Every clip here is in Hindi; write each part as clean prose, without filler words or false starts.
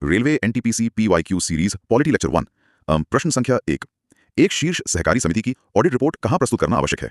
Railway NTPC PYQ series polity lecture 1 प्रश्न संख्या 1 एक शीर्ष सहकारी समिति की ऑडिट रिपोर्ट कहां प्रस्तुत करना आवश्यक है?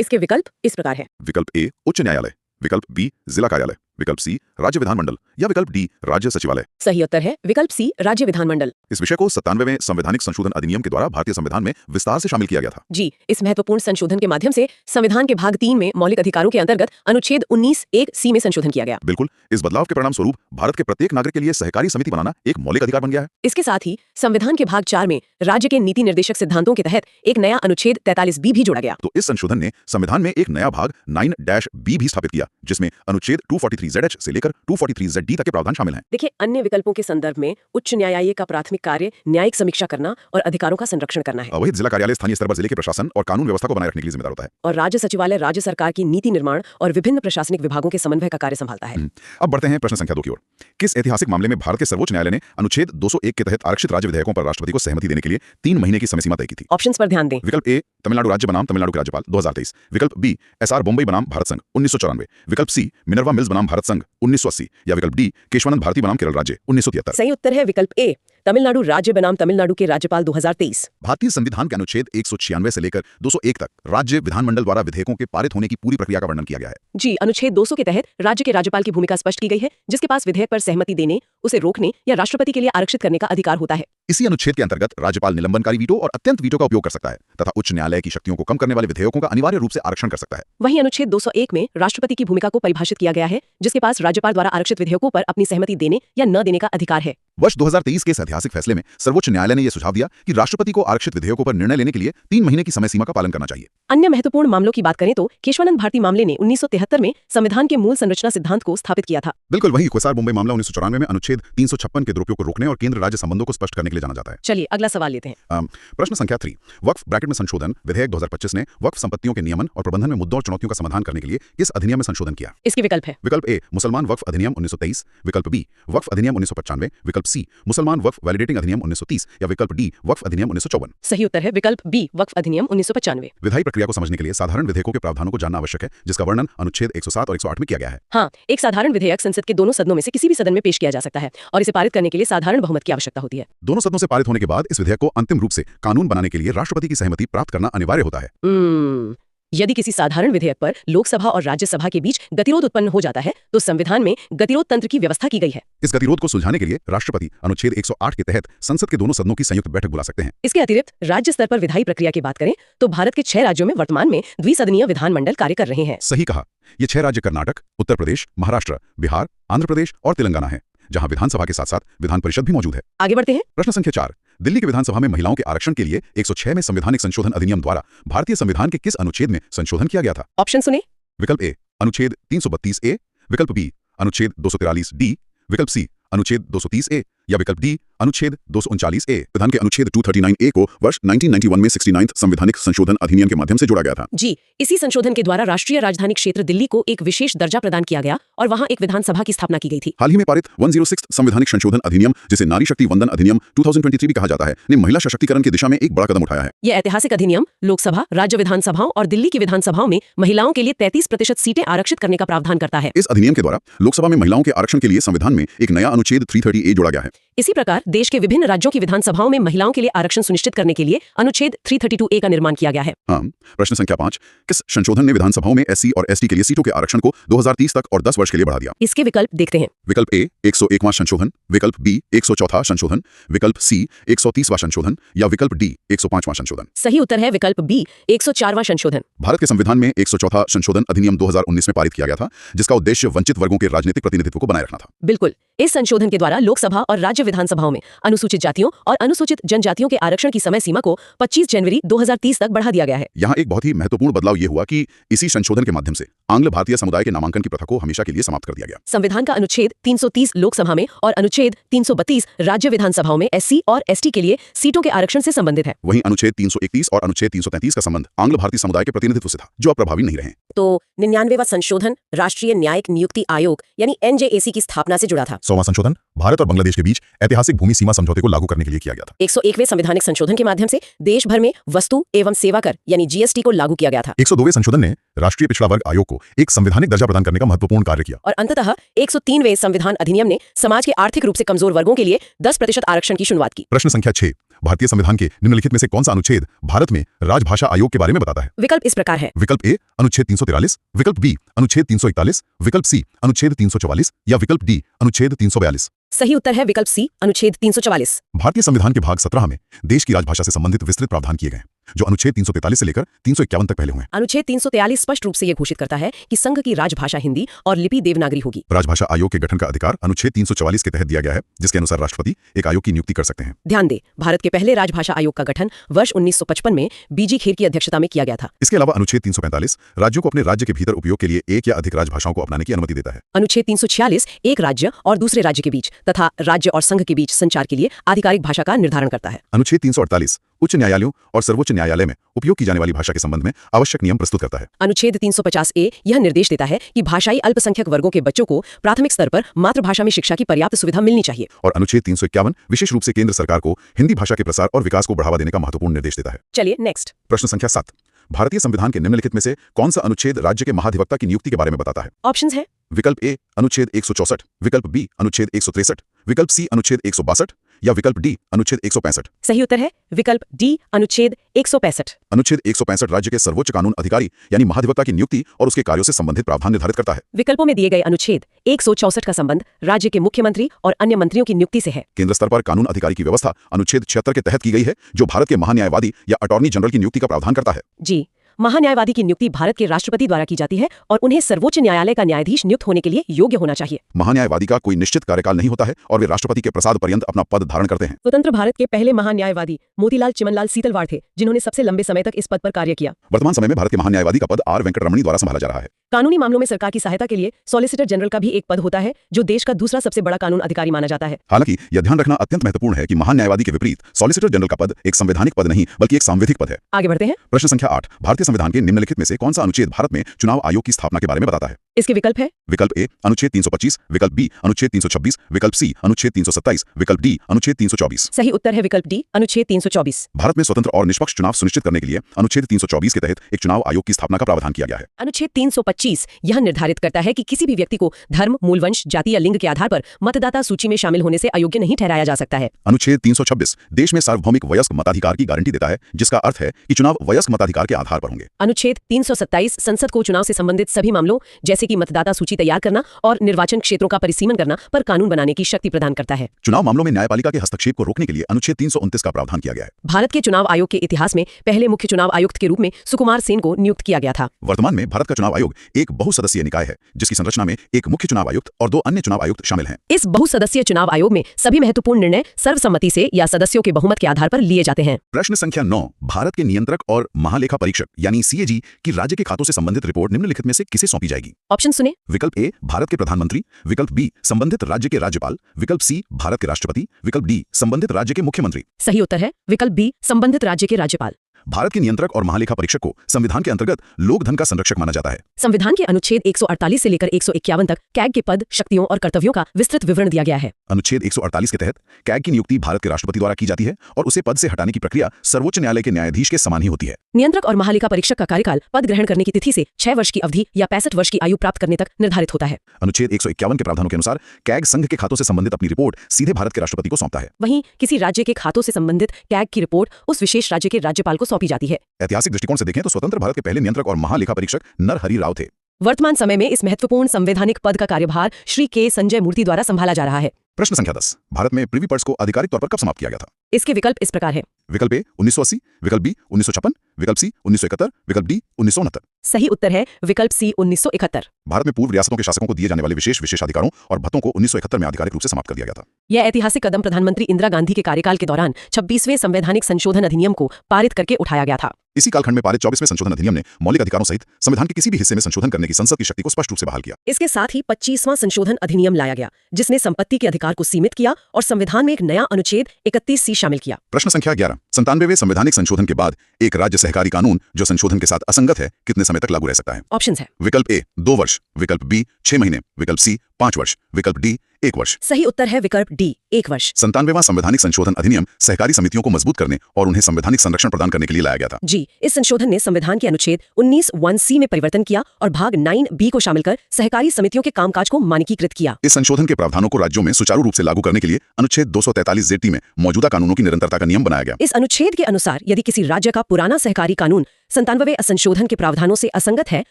इसके विकल्प इस प्रकार है। विकल्प ए उच्च न्यायालय, विकल्प बी जिला कार्यालय, विकल्प सी राज्य विधानमंडल या विकल्प डी राज्य सचिवालय। सही उत्तर है विकल्प सी राज्य विधानमंडल। इस विषय को 97वें संवैधानिक संशोधन अधिनियम के द्वारा भारतीय संविधान में विस्तार से शामिल किया गया था। जी, इस महत्वपूर्ण संशोधन के माध्यम से संविधान के भाग 3 में मौलिक अधिकारों के अंतर्गत अनुच्छेद 19(1)(c) में संशोधन किया गया। बिल्कुल, इस बदलाव के परिणाम स्वरूप भारत के प्रत्येक नागरिक के लिए सहकारी समिति बनाना एक मौलिक अधिकार बन गया है। इसके साथ ही संविधान के भाग 4 में राज्य के नीति निर्देशक सिद्धांतों के तहत एक नया अनुच्छेद 43B भी जोड़ा गया। तो इस संशोधन ने संविधान में एक नया भाग 9-B भी स्थापित किया, जिसमें अनुच्छेद 243ZH से लेकर 243ZD तक के प्रावधान शामिल हैं। देखिए, अन्य विकल्पों के संदर्भ में उच्च न्यायालय का प्राथमिक कार्य न्यायिक समीक्षा करना और अधिकारों का संरक्षण करना है। अवहित जिला कार्यालय स्थानीय स्तर पर जिले के प्रशासन और कानून व्यवस्था को बनाए रखने के लिए जिम्मेदार होता है। और राज्य सचिवालय राज्य सरकार की नीति निर्माण और विभिन्न प्रशासनिक विभागों के समन्वय का कार्य संभालता है। अब बढ़ते हैं प्रश्न संख्या 2 की ओर। किस ऐतिहासिक मामले में भारत के सर्वोच्च न्यायालय ने अनुच्छेद 201 के तहत आरक्षित राज्य विधेयकों पर राष्ट्रपति को सहमति देने के लिए 3 महीने की समय सीमा तय की थी? ऑप्शंस पर ध्यान दें। विकल्प ए तमिलनाडु राज्य बनाम तमिलनाडु के राज्यपाल 2023, विकल्प बी एसआर बॉम्बई बनाम भारत संघ 1994, विकल्प सी मिनर्वा मिल्स बनाम भारत संघ 1980 या विकल्प डी केशवानंद भारती बनाम केरल राज्य 1973। सही उत्तर है विकल्प ए तमिलनाडु राज्य बनाम तमिलनाडु के राज्यपाल 2023। भारतीय संविधान के अनुच्छेद 196 से लेकर 201 तक राज्य विधानमंडल द्वारा विधेयकों के पारित होने की पूरी प्रक्रिया का वर्णन किया गया है। जी, अनुच्छेद 200 के तहत राज्य के राज्यपाल की भूमिका स्पष्ट की गई है, जिसके पास विधेयक पर सहमति देने, उसे रोकने या राष्ट्रपति के लिए आरक्षित करने का अधिकार होता है। इसी अनुच्छेद के अंतर्गत राज्यपाल निलंबनकारी वीटो और अत्यंत वीटो का उपयोग कर सकता है तथा उच्च न्यायालय की शक्तियों को कम करने वाले विधेयकों का अनिवार्य रूप से आरक्षण कर सकता है। वहीं अनुच्छेद 201 में राष्ट्रपति की भूमिका को परिभाषित किया गया है, जिसके पास राज्यपाल द्वारा आरक्षित विधेयकों पर अपनी सहमति देने या न देने का अधिकार है। वर्ष 2023 के इस ऐतिहासिक फैसले में सर्वोच्च न्यायालय ने यह सुझाव दिया कि राष्ट्रपति को आरक्षित विधेयकों पर निर्णय लेने के लिए 3 महीने की समय सीमा का पालन करना चाहिए। अन्य महत्वपूर्ण मामलों की बात करें तो केशवानंद भारती मामले ने 1973 में संविधान के मूल संरचना सिद्धांत को स्थापित किया था। बिल्कुल, वही एसआर बॉम्बे मामला 1994 में अनुच्छेद 356 के दुरुपयोग को रोकने और केंद्र राज्य संबंधों को स्पष्ट करने के लिए जाना जाता है। चलिए अगला सवाल लेते हैं। प्रश्न संख्या 3 वक्फ ब्रैकेट में संशोधन विधेयक 2025 ने वक्फ संपत्तियों के नियमन और प्रबंधन में मुद्दों और चुनौतियों का समाधान करने के लिए किस अधिनियम में संशोधन किया? इसके विकल्प है। विकल्प ए मुसलमान वक्फ अधिनियम 1923, विकल्प बी वक्फ अधिनियम 1995, विकल्प सी मुसलमान वक्फ वैलिडेटिंग अधिनियम 1930 या विकल्प डी वक्फ अधिनियम 1954। सही उत्तर है विकल्प बी वक्फ अधिनियम 1995। विधायी प्रक्रिया को समझने के लिए साधारण विधेयकों के प्रावधानों को जानना आवश्यक है, जिसका वर्णन अनुच्छेद 107 और 108 में किया गया है। हाँ, एक साधारण विधेयक संसद के दोनों सदनों में से किसी भी सदन में पेश किया जा सकता है और इसे पारित करने के लिए साधारण बहुमत की आवश्यकता होती है। दोनों सदनों से पारित होने के बाद इस विधेयक को अंतिम रूप से कानून बनाने के लिए राष्ट्रपति की सहमति प्राप्त करना अनिवार्य होता है। यदि किसी साधारण विधेयक पर लोकसभा और राज्यसभा के बीच गतिरोध उत्पन्न हो जाता है तो संविधान में गतिरोध तंत्र की व्यवस्था की गई है। इस गतिरोध को सुलझाने के लिए राष्ट्रपति अनुच्छेद 108 के तहत संसद के दोनों सदनों की संयुक्त बैठक बुला सकते हैं। इसके अतिरिक्त राज्य स्तर पर विधायी प्रक्रिया की बात करें तो भारत के 6 राज्यों में वर्तमान में द्विसदनीय विधानमंडल कार्य कर रहे हैं। सही कहा, ये 6 राज्य कर्नाटक, उत्तर प्रदेश, महाराष्ट्र, बिहार, आंध्र प्रदेश और तेलंगाना है, जहां विधानसभा के साथ साथ विधान परिषद भी मौजूद है। आगे बढ़ते हैं। प्रश्न संख्या 4 दिल्ली के विधानसभा में महिलाओं के आरक्षण के लिए 106 में संवैधानिक संशोधन अधिनियम द्वारा भारतीय संविधान के किस अनुच्छेद में संशोधन किया गया था? ऑप्शन सुने। विकल्प ए अनुच्छेद 332A, विकल्प बी अनुच्छेद 243D, विकल्प सी अनुच्छेद 230A या विकल्प डी अनुच्छेद 239A। विधान के अनुच्छेद 239A को वर्ष 1991 में 69th संवैधानिक संशोधन अधिनियम के माध्यम से जोड़ा गया था। जी, इसी संशोधन के द्वारा राष्ट्रीय राजधानी क्षेत्र दिल्ली को एक विशेष दर्जा प्रदान किया गया और वहां एक विधानसभा की स्थापना की गई थी। हाल ही में पारित 106th संवैधानिक संशोधन अधिनियम, जिसे नारी शक्ति वंदन अधिनियम 2023 भी कहा जाता है, ने महिला सशक्तिकरण की दिशा में एक बड़ा कदम उठाया है। यह ऐतिहासिक अधिनियम लोकसभा, राज्य विधानसभाओं और दिल्ली की विधानसभाओं में महिलाओं के लिए 33% सीटें आरक्षित करने का प्रावधान करता है। इस अधिनियम के द्वारा लोकसभा में महिलाओं के आरक्षण के लिए संविधान में एक नया अनुच्छेद 330A जोड़ा गया है। इसी प्रकार देश के विभिन्न राज्यों की विधानसभाओं में महिलाओं के लिए आरक्षण सुनिश्चित करने के लिए अनुच्छेद 332A का निर्माण किया गया है। हाँ, प्रश्न संख्या 5 किस संशोधन ने विधानसभाओं में SC और ST के लिए सीटों के आरक्षण को 2030 तक और 10 वर्ष के लिए बढ़ा दिया? इसके विकल्प देखते हैं। विकल्प ए 101वां संशोधन, विकल्प बी 104वां संशोधन, विकल्प सी 130वां संशोधन या विकल्प डी 105वां संशोधन। सही उत्तर है विकल्प बी 104वां संशोधन। भारत के संविधान में 104वां संशोधन अधिनियम 2019 में पारित किया गया था, जिसका उद्देश्य वंचित वर्गों के राजनीतिक प्रतिनिधित्व को बनाए रखना था। बिल्कुल, इस संशोधन के द्वारा लोकसभा और राज्य विधानसभाओं में अनुसूचित जातियों और अनुसूचित जनजातियों के आरक्षण की समय सीमा को 25 जनवरी 2030 तक बढ़ा दिया गया है। यहाँ एक बहुत ही महत्वपूर्ण बदलाव ये हुआ कि इसी संशोधन के माध्यम से आंग्ल भारतीय समुदाय के नामांकन की प्रथा को हमेशा के लिए समाप्त कर दिया गया। संविधान का अनुच्छेद 330 लोकसभा में और अनुच्छेद 332 राज्य विधानसभाओं में SC और ST के लिए सीटों के आरक्षण से संबंधित है। वहीं अनुच्छेद 331 और अनुच्छेद 333 का संबंध आंग्ल भारतीय समुदाय के प्रतिनिधित्व से था, जो अब प्रभावी नहीं रहे। तो 99वां संशोधन राष्ट्रीय न्यायिक नियुक्ति आयोग यानी NJAC की स्थापना से जुड़ा था। 100वां संशोधन भारत और बांग्लादेश के बीच बीच ऐतिहासिक भूमि सीमा समझौते को लागू करने के लिए किया गया था। 101वें संवैधानिक संशोधन के माध्यम से देश भर में वस्तु एवं सेवा कर यानी जीएसटी को लागू किया गया था। 102वें संशोधन ने राष्ट्रीय पिछड़ा वर्ग आयोग को एक संवैधानिक दर्जा प्रदान करने का महत्वपूर्ण कार्य किया। और अंततः 103वें संविधान अधिनियम ने समाज के आर्थिक रूप से कमजोर वर्गों के लिए 10% आरक्षण की शुरुआत की। प्रश्न संख्या 6, भारतीय संविधान के निम्नलिखित में से कौन सा अनुच्छेद भारत में राजभाषा आयोग के बारे में बताता है? विकल्प इस प्रकार है। विकल्प ए अनुच्छेद 343, विकल्प बी अनुच्छेद 341, विकल्प सी अनुच्छेद 344 या विकल्प डी अनुच्छेद 342। सही उत्तर है विकल्प सी अनुच्छेद 344। भारतीय संविधान के भाग 17 में देश की राजभाषा से संबंधित विस्तृत प्रावधान किए गए हैं, जो अनुच्छेद 343 से लेकर 351 तक पहले हुए हैं। अनुच्छेद 343 स्पष्ट रूप से यह घोषित करता है कि संघ की राजभाषा हिंदी और लिपि देवनागरी होगी। राजभाषा आयोग के गठन का अधिकार अनुच्छेद 344 के तहत दिया गया है, जिसके अनुसार राष्ट्रपति एक आयोग की नियुक्ति कर सकते हैं। ध्यान दें, भारत के पहले राजभाषा आयोग का गठन वर्ष 1955 में बीजी खेर की अध्यक्षता में किया गया था। इसके अलावा अनुच्छेद 345 राज्यों को अपने राज्य के भीतर उपयोग के लिए एक या अधिक राजभाषाओं को अपनाने की अनुमति देता है। अनुच्छेद 346 एक राज्य और दूसरे राज्य के बीच तथा राज्य और संघ के बीच संचार के लिए आधिकारिक भाषा का निर्धारण करता है। अनुच्छेद 348 उच्च न्यायालयों और सर्वोच्च न्यायालय में उपयोग की जाने वाली भाषा के संबंध में आवश्यक नियम प्रस्तुत करता है। अनुच्छेद 350 ए यह निर्देश देता है कि भाषाई अल्पसंख्यक वर्गों के बच्चों को प्राथमिक स्तर पर मातृभाषा में शिक्षा की पर्याप्त सुविधा मिलनी चाहिए। और अनुच्छेद 351 विशेष रूप से केंद्र सरकार को हिंदी भाषा के प्रसार और विकास को बढ़ावा देने का महत्वपूर्ण निर्देश देता है। चलिए नेक्स्ट। प्रश्न संख्या 7, भारतीय संविधान के निम्नलिखित में से कौन सा अनुच्छेद राज्य के महाधिवक्ता की नियुक्ति के बारे में बताता है? ऑप्शंस है। विकल्प ए अनुच्छेद 164, विकल्प बी अनुच्छेद 163, विकल्प सी अनुच्छेद 162 या विकल्प डी अनुच्छेद 165। सही उत्तर है विकल्प डी अनुच्छेद 165। अनुच्छेद 165 राज्य के सर्वोच्च कानून अधिकारी यानी महाधिवक्ता की नियुक्ति और उसके कार्यों से संबंधित प्रावधान निर्धारित करता है। विकल्पों में दिए गए अनुच्छेद 164 का संबंध राज्य के मुख्यमंत्री और अन्य मंत्रियों की नियुक्ति से है। केंद्र स्तर पर कानून अधिकारी की व्यवस्था अनुच्छेद 76 के तहत की गई है, जो भारत के महान्यायवादी या अटॉर्नी जनरल की नियुक्ति का प्रावधान करता है। जी, महान्यायवादी की नियुक्ति भारत के राष्ट्रपति द्वारा की जाती है और उन्हें सर्वोच्च न्यायालय का न्यायाधीश नियुक्त होने के लिए योग्य होना चाहिए। महान्यायवादी का कोई निश्चित कार्यकाल नहीं होता है और वे राष्ट्रपति के प्रसाद पर्यंत अपना पद धारण करते हैं। स्वतंत्र भारत के पहले महान्यायवादी मोतीलाल चिमनलाल सीतलवाड़ थे, जिन्होंने सबसे लंबे समय तक इस पद पर कार्य किया। वर्तमान समय में भारत के महान्यायवादी का पद आर वेंकटरमणी द्वारा संभाला जा रहा है। कानूनी मामलों में सरकार की सहायता के लिए सॉलिसिटर जनरल का भी एक पद होता है, जो देश का दूसरा सबसे बड़ा कानून अधिकारी माना जाता है। हालांकि यह ध्यान रखना अत्यंत महत्वपूर्ण है कि महान्यायवादी के विपरीत सॉलिसिटर जनरल का पद एक संवैधानिक पद नहीं बल्कि एक सांविधिक पद है। आगे बढ़ते हैं। प्रश्न संख्या 8, भारतीय संविधान के निम्नलिखित में से कौन सा अनुच्छेद भारत में चुनाव आयोग की स्थापना के बारे में बताता है? इसके विकल्प है। विकल्प ए अनुच्छेद 325, विकल्प बी अनुच्छेद 326, विकल्प सी अनुच्छेद 327, विकल्प डी अनुच्छेद 324। सही उत्तर है विकल्प डी अनुच्छेद 324। भारत में स्वतंत्र और निष्पक्ष चुनाव सुनिश्चित करने के लिए अनुच्छेद 324 के तहत एक चुनाव आयोग की स्थापना का प्रावधान किया गया है। अनुच्छेद 325 यह निर्धारित करता है कि किसी भी व्यक्ति को धर्म, मूलवंश, जाति या लिंग के आधार पर मतदाता सूची में शामिल होने से अयोग्य नहीं ठहराया जा सकता है। अनुच्छेद 326 देश में सार्वभौमिक वयस्क मताधिकार की गारंटी देता है, जिसका अर्थ है कि चुनाव वयस्क मताधिकार के आधार पर होंगे। अनुच्छेद 327 संसद को चुनाव से संबंधित सभी मामलों जैसे कि मतदाता सूची तैयार करना और निर्वाचन क्षेत्रों का परिसीमन करना पर कानून बनाने की शक्ति प्रदान करता है। चुनाव मामलों में न्यायपालिका के हस्तक्षेप को रोकने के लिए अनुच्छेद 329 का प्रावधान किया गया है। भारत के चुनाव आयोग के इतिहास में पहले मुख्य चुनाव आयुक्त के रूप में सुकुमार सेन को नियुक्त किया गया था। वर्तमान में भारत का चुनाव आयोग एक बहुसदस्यीय निकाय है, जिसकी संरचना में एक मुख्य चुनाव आयुक्त और 2 अन्य चुनाव आयुक्त शामिल हैं। इस बहुसदस्यीय चुनाव आयोग में सभी महत्वपूर्ण निर्णय सर्वसम्मति से या सदस्यों के बहुमत के आधार पर लिए जाते हैं। प्रश्न संख्या 9, भारत के नियंत्रक और महालेखा परीक्षक यानी सीएजी की राज्य के खातों से संबंधित रिपोर्ट निम्नलिखित में से किसे सौंपी जाएगी? ऑप्शन सुने। विकल्प ए भारत के प्रधानमंत्री, विकल्प बी संबंधित राज्य के राज्यपाल, विकल्प सी भारत के राष्ट्रपति, विकल्प डी संबंधित राज्य के मुख्यमंत्री। सही उत्तर है विकल्प बी संबंधित राज्य के राज्यपाल। भारत के नियंत्रक और महालेखा परीक्षक को संविधान के अंतर्गत लोक धन का संरक्षक माना जाता है। संविधान के अनुच्छेद 148 से लेकर 151 तक कैग के पद, शक्तियों और कर्तव्यों का विस्तृत विवरण दिया गया है। अनुच्छेद 148 के तहत कैग की नियुक्ति भारत के राष्ट्रपति द्वारा की जाती है और उसे पद से हटाने की प्रक्रिया सर्वोच्च न्यायालय के न्यायाधीश के समान ही होती है। नियंत्रक और महालेखा परीक्षक का कार्यकाल पद ग्रहण करने की तिथि से 6 वर्ष की अवधि या 65 वर्ष की आयु प्राप्त करने तक निर्धारित होता है। अनुच्छेद 151 के प्रावधानों के अनुसार कैग संघ के खातों से संबंधित अपनी रिपोर्ट सीधे भारत के राष्ट्रपति को सौंपता है। वहीं किसी राज्य के खातों से संबंधित कैग की रिपोर्ट उस विशेष राज्य के राज्यपाल को सौंपी जाती है। ऐतिहासिक दृष्टिकोण से देखें तो स्वतंत्र भारत के पहले नियंत्रक और महालेखा परीक्षक नरहरि राव थे। वर्तमान समय में इस महत्वपूर्ण संवैधानिक पद का कार्यभार श्री के संजय मूर्ति द्वारा संभाला जा रहा है। प्रश्न संख्या 10, भारत में प्रिवी पर्स को आधिकारिक तौर पर कब समाप्त किया गया था? इसके विकल्प इस प्रकार है। विकल्प ए 1980, विकल्प बी 1956, विकल्प सी 1971, विकल्प डी 1969। सही उत्तर है विकल्प सी 1971। भारत में पूर्व रियासतों के शासकों को दिए जाने वाले विशेषाधिकारों और भत्तों को 1971 में आधिकारिक रूप से समाप्त कर दिया गया था। यह ऐतिहासिक कदम प्रधानमंत्री इंदिरा गांधी के कार्यकाल के दौरान 26वें संवैधानिक संशोधन अधिनियम को पारित करके उठाया गया था। इसी कालखंड में पारित 24वें संशोधन अधिनियम ने मौलिक अधिकारों सहित संविधान के किसी भी हिस्से में संशोधन करने की संसद की शक्ति को स्पष्ट रूप से बहाल किया। इसके साथ ही 25वां संशोधन अधिनियम लाया गया, जिसने संपत्ति के अधिकार को सीमित किया और संविधान में एक नया अनुच्छेद 31C शामिल किया। प्रश्न संख्या 11, 97वें संवैधानिक संशोधन के बाद एक राज्य सहकारी कानून जो संशोधन के साथ असंगत है कितने समय तक लागू रह सकता है? ऑप्शंस है। विकल्प ए 2 वर्ष, विकल्प बी 6 महीने, विकल्प सी 5 वर्ष, विकल्प डी 1 वर्ष। सही उत्तर है विकल्प डी 1 वर्ष। 97वां संवैधानिक संशोधन अधिनियम सहकारी समितियों को मजबूत करने और उन्हें संवैधानिक संरक्षण प्रदान करने के लिए लाया गया था। जी, इस संशोधन ने संविधान के अनुच्छेद 19(1)(c) में परिवर्तन किया और भाग 9(b) को शामिल कर सहकारी समितियों के कामकाज को मानकीकृत किया। इस संशोधन के प्रावधानों को राज्यों में सुचारू रूप से लागू करने के लिए अनुच्छेद 243(j) में मौजूदा कानूनों की निरंतरता का नियम बनाया गया। इस अनुच्छेद के अनुसार यदि किसी राज्य का पुराना सहकारी कानून 97वें संशोधन के प्रावधानों से असंगत है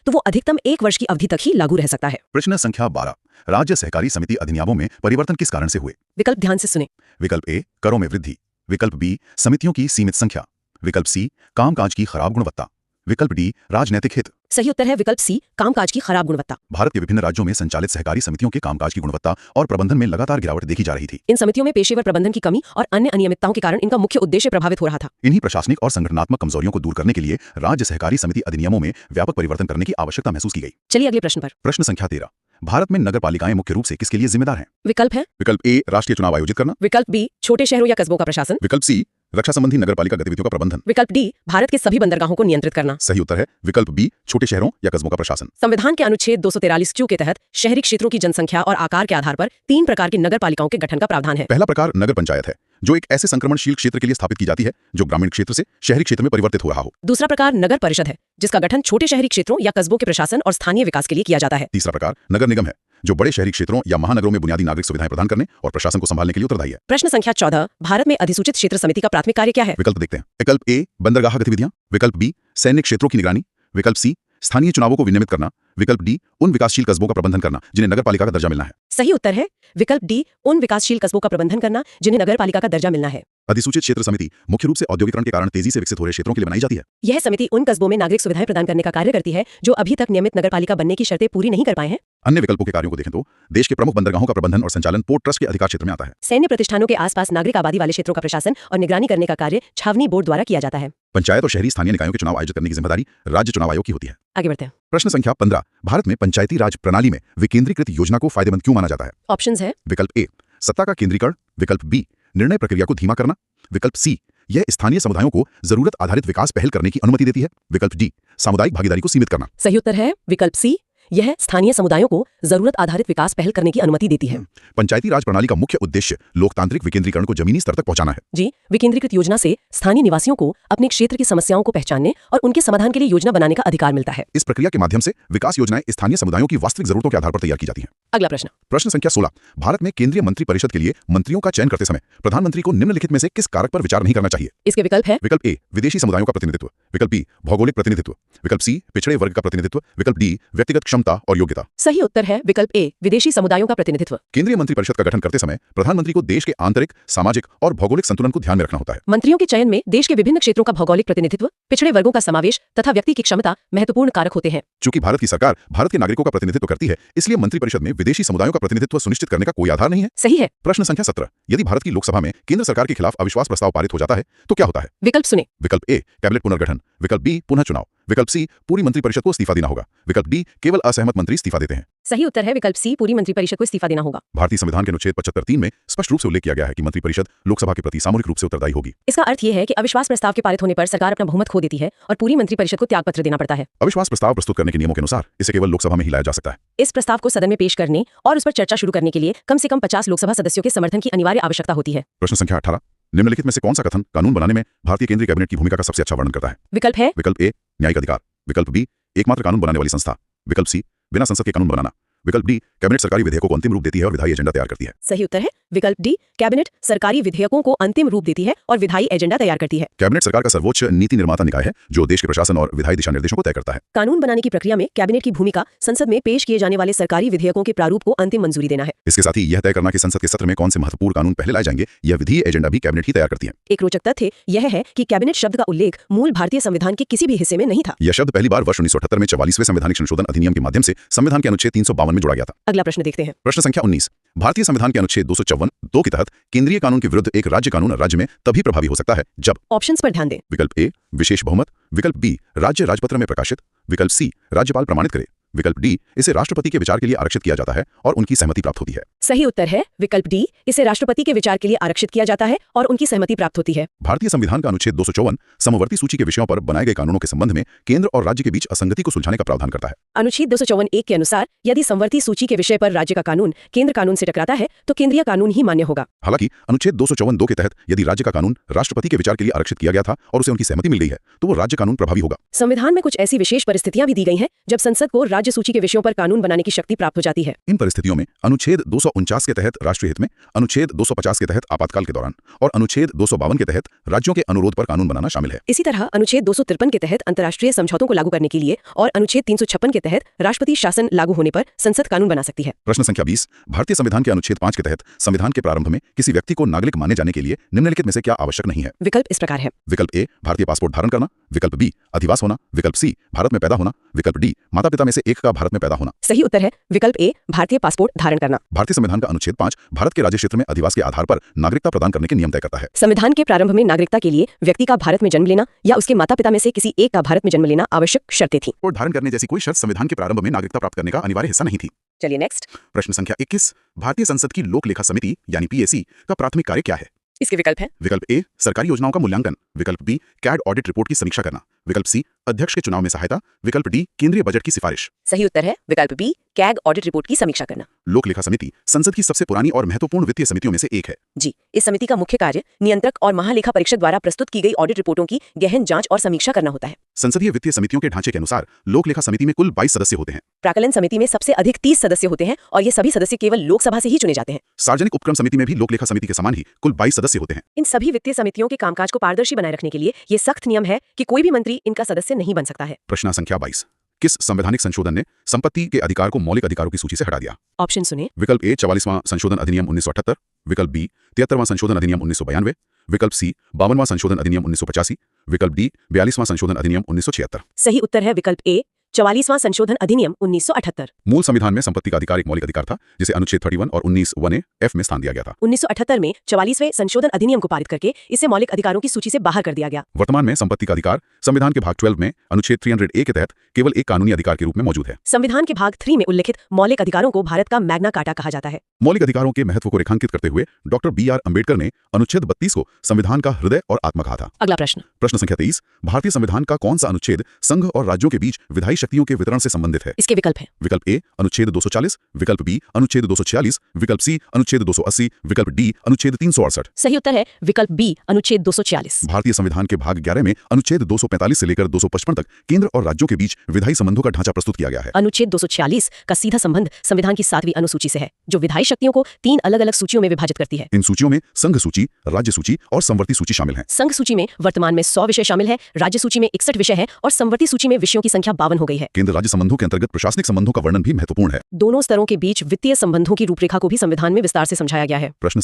तो वो अधिकतम 1 वर्ष की अवधि तक ही लागू रह सकता है। प्रश्न संख्या 12, राज्य सहकारी समिति अधिनियमों में परिवर्तन किस कारण से हुए? विकल्प ध्यान से सुने। विकल्प ए, करों में वृद्धि। विकल्प बी, समितियों की सीमित संख्या। विकल्प सी, कामकाज की खराब गुणवत्ता। विकल्प डी, राजनैतिक हित। सही उत्तर है विकल्प सी, कामकाज की खराब गुणवत्ता। भारत के विभिन्न राज्यों में संचालित सहकारी समितियों के कामकाज की गुणवत्ता और प्रबंधन में लगातार गिरावट देखी जा रही थी। इन समितियों में पेशेवर प्रबंधन की कमी और अन्य अनियमितताओं के कारण इनका मुख्य उद्देश्य प्रभावित हो रहा था। इन्हीं प्रशासनिक और संगठनात्मक कमजोरियों को दूर करने के लिए राज्य सहकारी समिति अधिनियमों में व्यापक परिवर्तन करने की आवश्यकता महसूस की गई। चलिए अगले प्रश्न पर। प्रश्न संख्या 13, भारत में नगरपालिकाएं मुख्य रूप से किसके लिए जिम्मेदार हैं? विकल्प है विकल्प ए, राष्ट्रीय चुनाव आयोजित करना। विकल्प बी, छोटे शहरों या कस्बों का प्रशासन। विकल्प सी, रक्षा संबंधी नगरपालिका गतिविधियों का प्रबंधन। विकल्प डी, भारत के सभी बंदरगाहों को नियंत्रित करना। सही उत्तर है विकल्प बी, छोटे शहरों या कस्बों का प्रशासन। संविधान के अनुच्छेद 243Q के तहत शहरी क्षेत्रों की जनसंख्या और आकार के आधार पर 3 प्रकार की नगरपालिकाओं के गठन का प्रावधान है। पहला प्रकार नगर पंचायत है, जो एक ऐसे संक्रमणशील क्षेत्र के लिए स्थापित की जाती है जो ग्रामीण क्षेत्र से शहरी क्षेत्र में परिवर्तित हो रहा हो। दूसरा प्रकार नगर परिषद है, जिसका गठन छोटे शहरी क्षेत्रों या कस्बों के प्रशासन और स्थानीय विकास के लिए किया जाता है। तीसरा प्रकार नगर निगम है, जो बड़े शहरी क्षेत्रों या महानगरों में बुनियादी नागरिक सुविधाएं प्रदान करने और प्रशासन को संभालने के लिए उत्तरदायी है। प्रश्न संख्या 14, भारत में अधिसूचित क्षेत्र समिति का प्राथमिक कार्य क्या है? विकल्प देखते हैं। विकल्प ए, बंदरगाह गतिविधियां। विकल्प बी, सैन्य क्षेत्रों की निगरानी। विकल्प सी, स्थानीय चुनावों को विनियमित करना। विकल्प डी, उन विकासशील कस्बों का प्रबंधन करना जिन्हें नगरपालिका का दर्जा मिलना है। सही उत्तर है विकल्प डी, उन विकासशील कस्बों का प्रबंधन करना जिन्हें नगरपालिका का दर्जा मिलना है। अधिसूचित क्षेत्र समिति मुख्य रूप से औद्योगिकरण के कारण तेजी से विकसित हो रहे क्षेत्रों के लिए बनाई जाती है। यह समिति उन कस्बों में नागरिक सुविधाएं प्रदान करने का कार्य करती है जो अभी तक नियमित नगरपालिका बनने की शर्तें पूरी नहीं कर पाए हैं। अन्य विकल्पों के कार्यों को देखें तो देश के प्रमुख बंदरगाहों का प्रबंधन और संचालन पोर्ट ट्रस्ट के अधिकार क्षेत्र में आता है। सैन्य प्रतिष्ठानों के आसपास नागरिक आबादी वाले क्षेत्रों का प्रशासन और निगरानी करने का कार्य छावनी बोर्ड द्वारा किया जाता है। पंचायत और शहरी स्थानीय निकायों के चुनाव आयोजित करने की जिम्मेदारी राज्य चुनाव आयोग की होती है। आगे बढ़ते हैं। प्रश्न संख्या 15, भारत में पंचायती राज प्रणाली में विकेंद्रीकृत योजना को फायदेमंद क्यों माना जाता है? ऑप्शंस है विकल्प ए, सत्ता का केंद्रीकरण। विकल्प बी, निर्णय प्रक्रिया को धीमा करना। विकल्प सी, यह स्थानीय समुदायों को जरूरत आधारित विकास पहल करने की अनुमति देती है। विकल्प डी, सामुदायिक भागीदारी को सीमित करना। सही उत्तर है विकल्प सी, यह स्थानीय समुदायों को जरूरत आधारित विकास पहल करने की अनुमति देती है। पंचायती राज प्रणाली का मुख्य उद्देश्य लोकतांत्रिक विकेंद्रीकरण को जमीनी स्तर तक पहुंचाना है। जी, विकेंद्रीकृत योजना से स्थानीय निवासियों को अपने क्षेत्र की समस्याओं को पहचानने और उनके समाधान के लिए योजना बनाने का अधिकार मिलता है। इस प्रक्रिया के माध्यम से विकास योजनाएं स्थानीय समुदायों की वास्तविक जरूरतों के आधार पर तैयार की जाती हैं। अगला प्रश्न। प्रश्न संख्या 16, भारत में केंद्रीय मंत्रिपरिषद के लिए मंत्रियों का चयन करते समय प्रधानमंत्री को निम्नलिखित में से किस कारक पर विचार नहीं करना चाहिए? इसके विकल्प है विकल्प ए, विदेशी समुदायों का प्रतिनिधित्व। विकल्प बी, भौगोलिक प्रतिनिधित्व। विकल्प सी, पिछड़े वर्ग का प्रतिनिधित्व। विकल्प डी, व्यक्तिगत क्षमता और योग्यता। सही उत्तर है विकल्प ए, विदेशी समुदायों का प्रतिनिधित्व। केंद्रीय मंत्रिपरिषद का गठन करते समय प्रधानमंत्री को देश के आंतरिक, सामाजिक और भौगोलिक संतुलन को ध्यान में रखना होता है। मंत्रियों के चयन में देश के विभिन्न क्षेत्रों का भौगोलिक प्रतिनिधित्व, पिछड़े वर्गों का समावेश तथा व्यक्ति की क्षमता महत्वपूर्ण कारक होते हैं। चूंकि भारत की सरकार भारत के नागरिकों का प्रतिनिधित्व करती है, इसलिए मंत्रिपरिषद में विदेशी समुदायों का प्रतिनिधित्व सुनिश्चित करने का कोई आधार नहीं है। सही है। प्रश्न संख्या 17, यदि भारत की लोकसभा में केंद्र सरकार के खिलाफ अविश्वास प्रस्ताव पारित हो जाता है तो क्या होता है? विकल्प सुने। विकल्प ए, कैबिनेट पुनर्गठन। विकल्प बी, पुनः चुनाव। विकल्प सी, पूरी मंत्रिपरिषद को इस्तीफा देना होगा। विकल्प डी, केवल असहमत मंत्री इस्तीफा देते हैं। सही उत्तर है विकल्प सी, पूरी मंत्रिपरिषद को इस्तीफा देना होगा। भारतीय संविधान के अनुच्छेद 75(3) में स्पष्ट रूप से उल्लेख किया गया है कि मंत्रिपरिषद लोकसभा के प्रति सामूहिक रूप से उत्तरदायी होगी। इसका अर्थ यह है कि अविश्वास प्रस्ताव के पारित होने पर सरकार अपना बहुमत खो देती है और पूरी मंत्रिपरिषद को त्यागपत्र देना पड़ता है। अविश्वास प्रस्ताव प्रस्तुत करने के नियमों के अनुसार इसे केवल लोकसभा में ही लाया जा सकता है। इस प्रस्ताव को सदन में पेश करने और उस पर चर्चा शुरू करने के लिए कम से कम 50 लोकसभा सदस्यों के समर्थन की अनिवार्य आवश्यकता होती है। प्रश्न संख्या 18, निम्नलिखित में से कौन सा कथन कानून बनाने में भारतीय केंद्रीय कैबिनेट की भूमिका का सबसे अच्छा वर्णन करता है? विकल्प है विकल्प ए, न्यायिक अधिकार। विकल्प बी, एकमात्र कानून बनाने वाली संस्था। विकल्प सी, बिना संसद के कानून बनाना। विकल्प डी, कैबिनेट सरकारी विधेयकों को अंतिम रूप देती है और विधायी एजेंडा तैयार करती है। सही उत्तर है विकल्प डी, कैबिनेट सरकारी विधेयकों को अंतिम रूप देती है और विधायी एजेंडा तैयार करती है। कैबिनेट सरकार का सर्वोच्च नीति निर्माता निकाय है जो देश के प्रशासन और विधायी दिशा निर्देशों को तय करता है। कानून बनाने की प्रक्रिया में कैबिनेट की भूमिका संसद में पेश किए जाने वाले सरकारी विधेयकों के प्रारूप को अंतिम मंजूरी देना है। इसके साथ ही यह तय करना कि संसद के सत्र में कौन से महत्वपूर्ण कानून पहले लाए जाएंगे, यह विधीय एजेंडा भी कैबिनेट ही तैयार करती है। एक रोचक तथ्य यह है कि कैबिनेट शब्द का उल्लेख मूल भारतीय संविधान के किसी भी हिस्से में नहीं था। यह शब्द पहली बार वर्ष 1978 में 44वें संवैधानिक संशोधन अधिनियम के माध्यम से संविधान के अनुच्छेद 352 में जोड़ा गया था। अगला प्रश्न देखते हैं। प्रश्न संख्या 19, भारतीय संविधान के अनुच्छेद 254(2) के तहत केंद्रीय कानून के विरुद्ध एक राज्य कानून राज्य में तभी प्रभावी हो सकता है जब। ऑप्शंस पर ध्यान दें। विकल्प ए, विशेष बहुमत। विकल्प बी, राज्य राजपत्र में प्रकाशित। विकल्प सी, राज्यपाल प्रमाणित करे। विकल्प डी, इसे राष्ट्रपति के विचार के लिए आरक्षित किया जाता है और उनकी सहमति प्राप्त होती है। सही उत्तर है विकल्प डी, इसे राष्ट्रपति के विचार के लिए आरक्षित किया जाता है और उनकी सहमति प्राप्त होती है। भारतीय संविधान का अनुच्छेद 254 समवर्ती सूची के विषयों पर बनाए गए कानूनों के संबंध में केंद्र और राज्य के बीच असंगति को सुलझाने का प्रावधान करता है। अनुच्छेद 254(1) के अनुसार यदि समवर्ती सूची के विषय पर राज्य का कानून केंद्र कानून से टकराता है तो केंद्रीय कानून ही मान्य होगा। हालांकि अनुच्छेद 254(2) के तहत यदि राज्य का कानून राष्ट्रपति के विचार के लिए आरक्षित किया गया था और उसे उनकी सहमति मिल गई है तो वो राज्य कानून प्रभावी होगा। संविधान में कुछ ऐसी विशेष परिस्थितियां भी दी गई हैं जब संसद को राज्य सूची के विषयों पर कानून बनाने की शक्ति प्राप्त हो जाती है। इन परिस्थितियों में अनुच्छेद 249 के तहत राष्ट्रीय हित में, अनुच्छेद 250 के तहत आपातकाल के दौरान और अनुच्छेद 252 के तहत राज्यों के अनुरोध पर कानून बनाना शामिल है। इसी तरह अनुच्छेद 253 के तहत अंतर्राष्ट्रीय समझौतों को लागू करने के लिए और अनुच्छेद 356 के तहत राष्ट्रपति शासन लागू होने पर संसद कानून बना सकती है। प्रश्न संख्या 20, भारतीय संविधान के अनुच्छेद 5 के तहत संविधान के प्रारंभ में किसी व्यक्ति को नागरिक माने जाने के लिए निम्नलिखित में से क्या आवश्यक नहीं है? विकल्प इस प्रकार है। विकल्प ए, भारतीय पासपोर्ट धारण करना। विकल्प बी, अधिवास होना। विकल्प सी, भारत में पैदा होना। विकल्प डी, माता पिता में से एक का भारत में पैदा होना। सही उत्तर है विकल्प ए, भारतीय पासपोर्ट धारण करना। भारतीय संविधान का अनुच्छेद 5 भारत के राज्य क्षेत्र में अधिवास के आधार पर नागरिकता प्रदान करने के नियम तय करता है। संविधान के प्रारंभ में नागरिकता के लिए व्यक्ति का भारत में जन्म लेना या उसके माता पिता में से किसी एक का भारत में जन्म लेना आवश्यक शर्तें थी। पासपोर्ट धारण करने जैसी कोई शर्त संविधान के प्रारंभ में नागरिकता प्राप्त करने का अनिवार्य हिस्सा नहीं थी। चलिए नेक्स्ट। प्रश्न संख्या 21, भारतीय संसद की लोक लेखा समिति यानी पीएसी का प्राथमिक कार्य क्या है? इसके विकल्प है। विकल्प ए, सरकारी योजनाओं का मूल्यांकन। विकल्प बी, कैड ऑडिट रिपोर्ट की समीक्षा करना। विकल्प सी, अध्यक्ष के चुनाव में सहायता। विकल्प डी, केंद्रीय बजट की सिफारिश। सही उत्तर है विकल्प बी, कैग ऑडिट रिपोर्ट की समीक्षा करना। लोक लेखा समिति संसद की सबसे पुरानी और महत्वपूर्ण वित्तीय समितियों में से एक है। जी, इस समिति का मुख्य कार्य नियंत्रक और महालेखा परीक्षक द्वारा प्रस्तुत की गई ऑडिट रिपोर्टों की गहन जांच और समीक्षा करना होता है। संसदीय वित्तीय समितियों के ढांचे के अनुसार लोक लेखा समिति में कुल 22 सदस्य होते हैं। प्राकलन समिति में सबसे अधिक 30 सदस्य होते हैं और ये सभी सदस्य केवल लोकसभा से ही चुने जाते हैं। सार्वजनिक उपक्रम समिति में भी लोक लेखा समिति के समान ही कुल 22 सदस्य होते हैं। इन सभी वित्तीय समितियों के कामकाज को पारदर्शी बनाए रखने के लिए ये सख्त नियम है कि कोई भी मंत्री इनका सदस्य नहीं बन सकता है। प्रश्न संख्या 22, किस संवैधानिक संशोधन ने संपत्ति के अधिकार को मौलिक अधिकारों की सूची से हटा दिया? ऑप्शन सुने। विकल्प ए, 44वां संशोधन अधिनियम 1978। विकल्प बी, 73वां संशोधन अधिनियम 1992। विकल्प सी, 52वां संशोधन अधिनियम 1985। विकल्प डी, 42वां संशोधन अधिनियम 1976। सही उत्तर है विकल्प ए, 44वां संशोधन अधिनियम 1978। मूल संविधान में संपत्ति का अधिकार एक मौलिक अधिकार था जिसे अनुच्छेद 31 और 19(1)(a) F में स्थान दिया गया था। 1978 में 44वें संशोधन अधिनियम को पारित करके इसे मौलिक अधिकारों की सूची से बाहर कर दिया गया। वर्तमान में संपत्ति का अधिकार संविधान के भाग 12 में अनुच्छेद 300(a) के तहत केवल एक कानूनी अधिकार के रूप में मौजूद है। संविधान के भाग 3 में उल्लिखित मौलिक अधिकारों को भारत का मैग्ना कार्टा कहा जाता है। मौलिक अधिकारों के महत्व को रेखांकित करते हुए डॉक्टर BR अम्बेडकर ने अनुच्छेद 32 को संविधान का हृदय और आत्मा कहा था। अगला प्रश्न। प्रश्न संख्या 23, भारतीय संविधान का कौन सा अनुच्छेद संघ और राज्यों के बीच विधायी शक्तियों के वितरण से संबंधित है? इसके विकल्प है। विकल्प ए, अनुच्छेद 240। विकल्प बी, अनुच्छेद 246। विकल्प सी, अनुच्छेद 280। विकल्प डी, अनुच्छेद 368। सही उत्तर है विकल्प बी, अनुच्छेद 246। भारतीय संविधान के भाग 11 में अनुच्छेद 245 से लेकर 255 तक केंद्र और राज्यों के बीच विधायी संबंधों का ढांचा प्रस्तुत किया गया है। अनुच्छेद 246 का सीधा संबंध संविधान की 7वीं अनुसूची से है जो विधायी शक्तियों को 3 अलग-अलग सूचियों में विभाजित करती है। इन सूचियों में संघ सूची, राज्य सूची और समवर्ती सूची शामिल हैं। संघ सूची में वर्तमान में 100 विषय शामिल है, राज्य सूची में 61 विषय है और समवर्ती सूची में विषयों की संख्या 52 हो गई है। केंद्र राज्य संबंधों के अंतर्गत प्रशासनिक संबंधों का वर्णन भी महत्वपूर्ण है। दोनों स्तरों के बीच वित्तीय संबंधों की रूपरेखा को भी संविधान में विस्तार से समझाया गया है। प्रश्न